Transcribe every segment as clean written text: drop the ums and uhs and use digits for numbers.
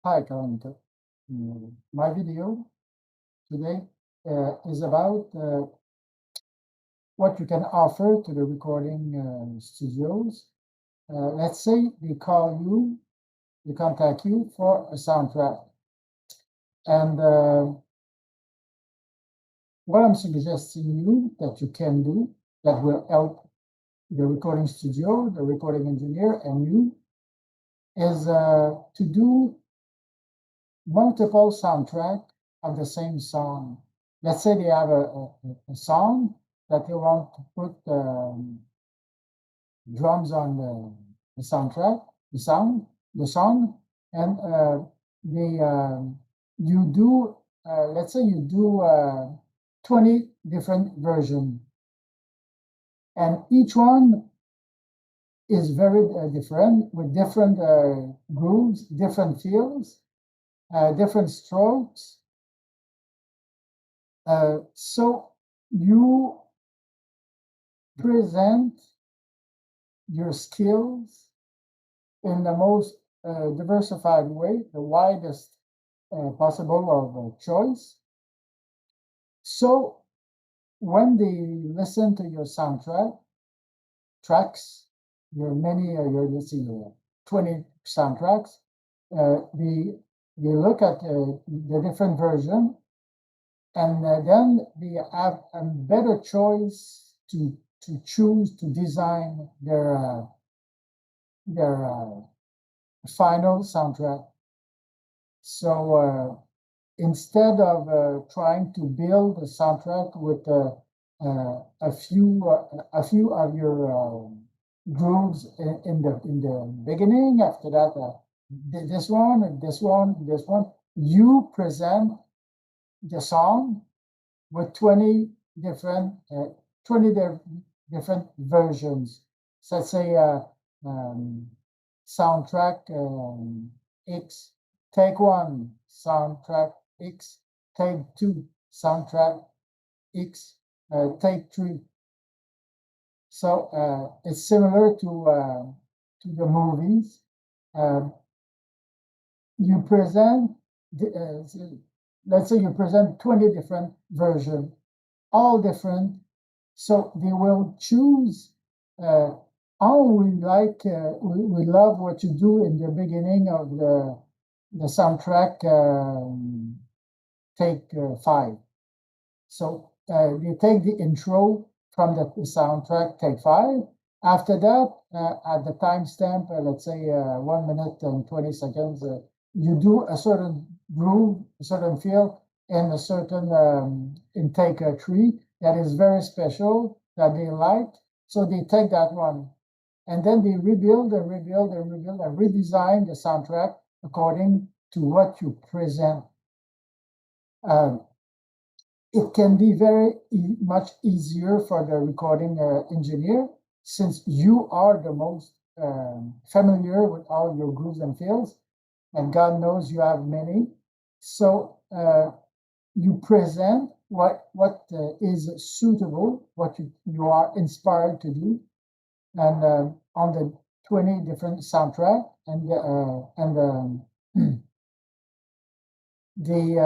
Hi, Kalonica. My video today is about what you can offer to the recording studios. Let's say they contact you for a soundtrack. And what I'm suggesting you that you can do that will help the recording studio, the recording engineer, and you is to do multiple soundtrack of the same song. Let's say they have a song that they want to put drums on the soundtrack, the song, and they you do let's say you do 20 different versions, and each one is very different with different grooves, different feels, different strokes. So you present your skills in the most diversified way, the widest possible of choice. So when they listen to your soundtrack tracks, let's see, 20 soundtracks, they look at the different version, and then they have a better choice to choose to design their final soundtrack. So instead of trying to build a soundtrack with a few of your grooves in the beginning, after that this one and this one, this one, you present the song with 20 different 20 different versions. So let's say soundtrack X, take one, soundtrack X, take two, soundtrack X, take three. So it's similar to the movies. You present, let's say you present 20 different versions, all different. So they will choose, oh, we love what you do in the beginning of the soundtrack, take 5. So they take the intro from the soundtrack, take 5. After that, at the timestamp, let's say 1 minute and 20 seconds, you do a certain groove, a certain feel, and a certain in take 3 that is very special that they like. So they take that one, and then they rebuild and rebuild and rebuild and redesign the soundtrack according to what you present. It can be much easier for the recording engineer, since you are the most familiar with all your grooves and fills, and God knows you have many. So you present what is suitable, what you are inspired to do, and on the 20 different soundtrack, and they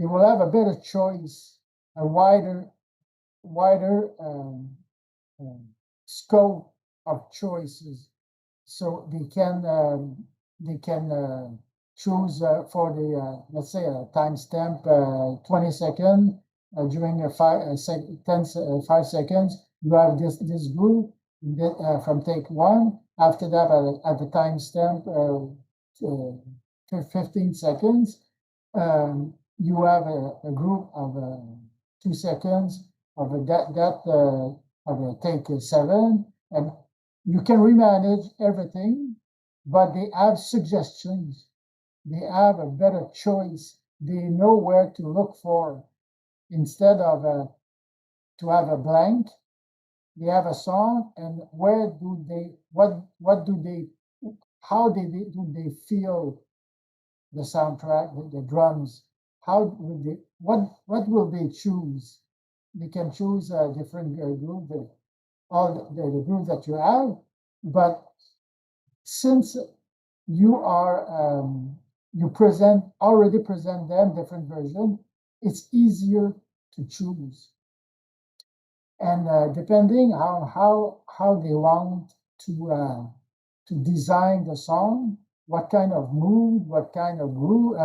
will have a better choice, a wider scope of choices, so they can choose for the let's say a timestamp 20 seconds, during a 5 seconds you have this group from take 1. After that, at the timestamp 15 seconds, you have a group of 2 seconds of of a take 7, and you can remanage everything, but they have suggestions. They have a better choice. They know where to look for, instead of to have a blank. They have a song, and where do they what do they how do they feel the soundtrack, the drums? How will they what will they choose? They can choose a different group, all the groups that you have, but since you are you already present them different version, it's easier to choose. And depending on how they want to design the song, what kind of mood, what kind of groove,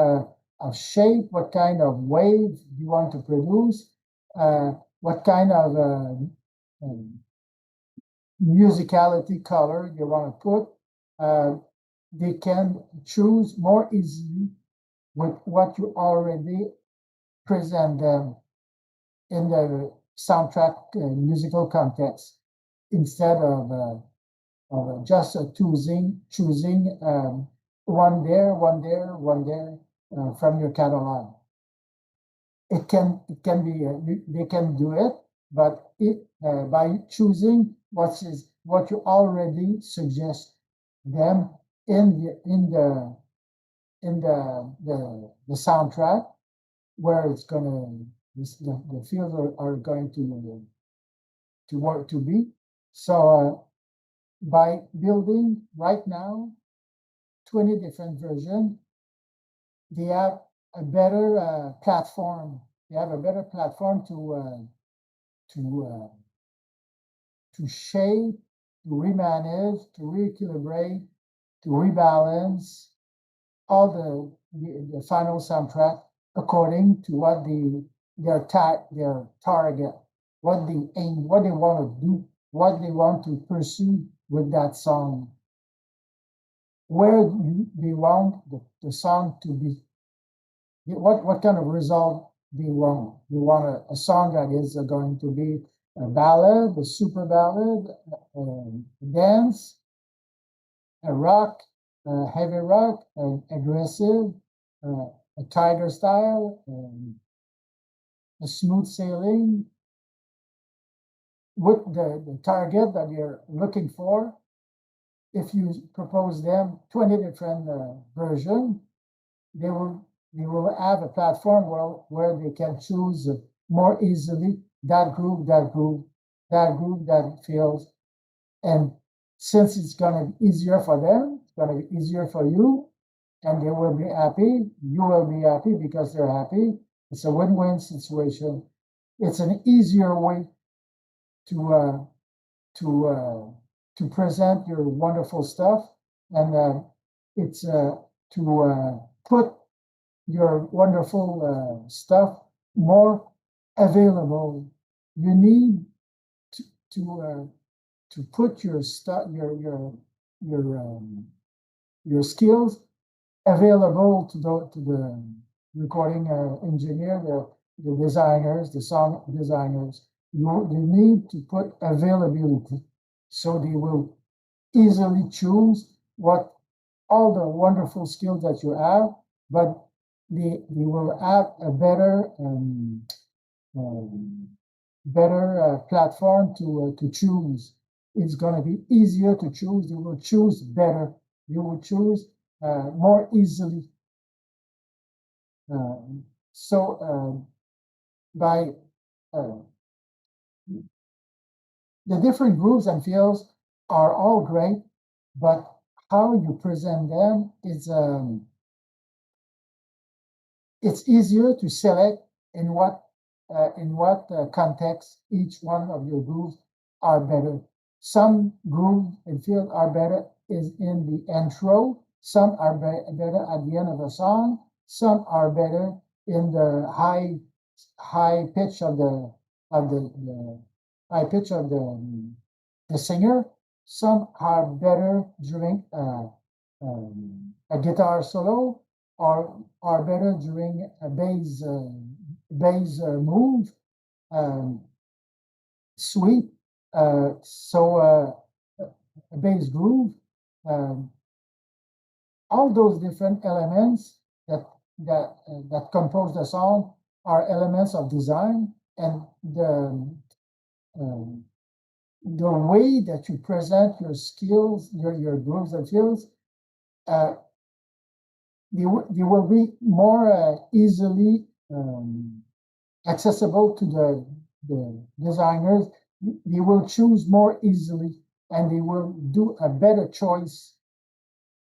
of shape, what kind of wave you want to produce, what kind of um, musicality color you want to put, uh, they can choose more easily with what you already present them in the soundtrack musical context instead of just choosing one there, one there from your catalog. It can be they can do it, but by choosing what you already suggest them in the soundtrack where it's gonna the fields are going to work to be. So by building right now 20 different versions, they have a better platform. They have a better platform to uh, to shape, to remanage, to recalibrate, to rebalance all the final soundtrack according to what their target, what they aim, what they want to do, what they want to pursue with that song, where they want the song to be, what kind of result they want. They want a song that is going to be a ballad, a super ballad, dance, a rock, heavy rock, aggressive, a tiger style, a smooth sailing, with the target that you're looking for. If you propose them 20 different versions, they will have a platform where they can choose more easily that group, that feels. And since it's going to be easier for them, it's going to be easier for you, and they will be happy. You will be happy because they're happy. It's a win-win situation. It's an easier way to to uh, to present your wonderful stuff, and it's to put your wonderful stuff more available. You need to to, uh, to put your stuff, your skills available to the recording engineer, the designers, the song designers. You need to put availability so they will easily choose what all the wonderful skills that you have, but they will have a um, better platform to choose. It's going to be easier to choose. You will choose better. You will choose more easily. Um, so by uh, the different groups and fields are all great, but how you present them is it's easier to select in what context each one of your grooves are better. Some grooves and field are better is in the intro. Some are better at the end of the song. Some are better in the high pitch of the high pitch of the singer. Some are better during a guitar solo, or better during a bass move, um, sweep. A bass groove. Um, all those different elements that compose the song are elements of design, and um, the way that you present your skills, your grooves and fills, uh, they will be more easily accessible to the designers. They will choose more easily, and they will do a better choice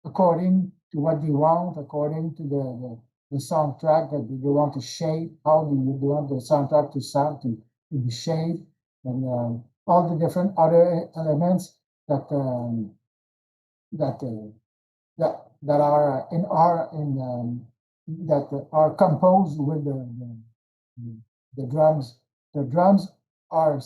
according to what they want, according to the soundtrack that they want to shape, how do you want the soundtrack to sound, to be shaped, and all the different other elements that that that are in our in that are composed with the drums. The drums are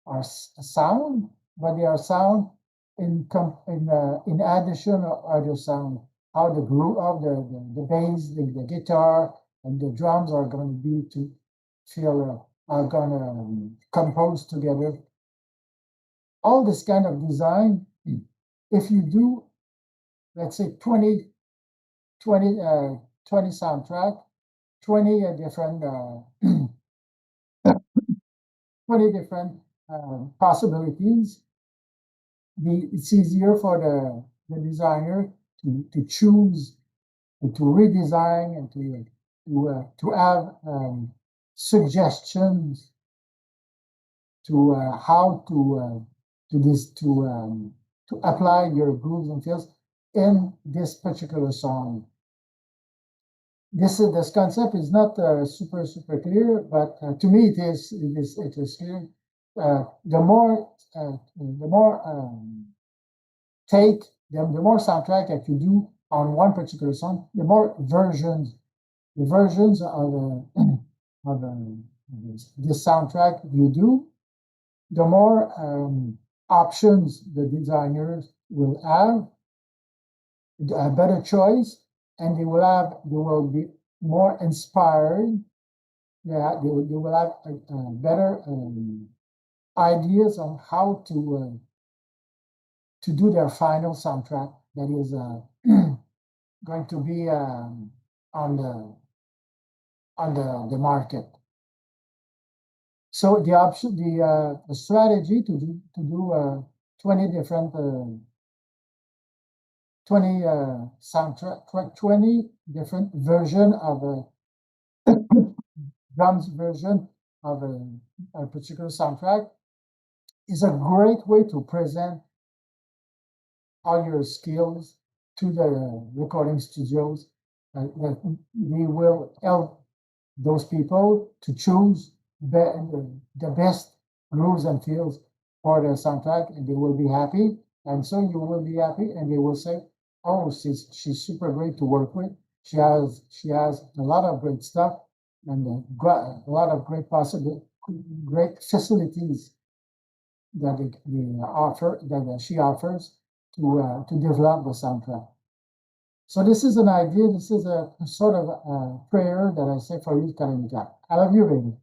are sound, but they are sound in addition of other sound. How the groove of the bass, the guitar, and the drums are going to be to feel are going to compose together. All this kind of design, if you do, let's say 20, 20 soundtrack, 20 different 20 different possibilities. It's easier for the designer to choose, to redesign, and to have suggestions to how to apply your grooves and fills in this particular song. This concept is not super clear, but to me it is clear. The more take the more soundtrack that you do on one particular song, the more the versions of of this soundtrack you do, the more options the designers will have, a better choice, and they will be more inspired. Yeah, they will have better ideas on how to do their final soundtrack that is going to be on the market. So the strategy to do 20 different 20 soundtrack, 20 different version of a drums version of a particular soundtrack is a great way to present all your skills to the recording studios. That they will help those people to choose the best grooves and feels for the soundtrack, and they will be happy. And so you will be happy, and they will say, "Oh, she's super great to work with. She has a lot of great stuff and a lot of great facilities that they offer that she offers to develop the soundtrack." So this is an idea. This is a sort of prayer that I say for you, Kalonica. I love you, baby.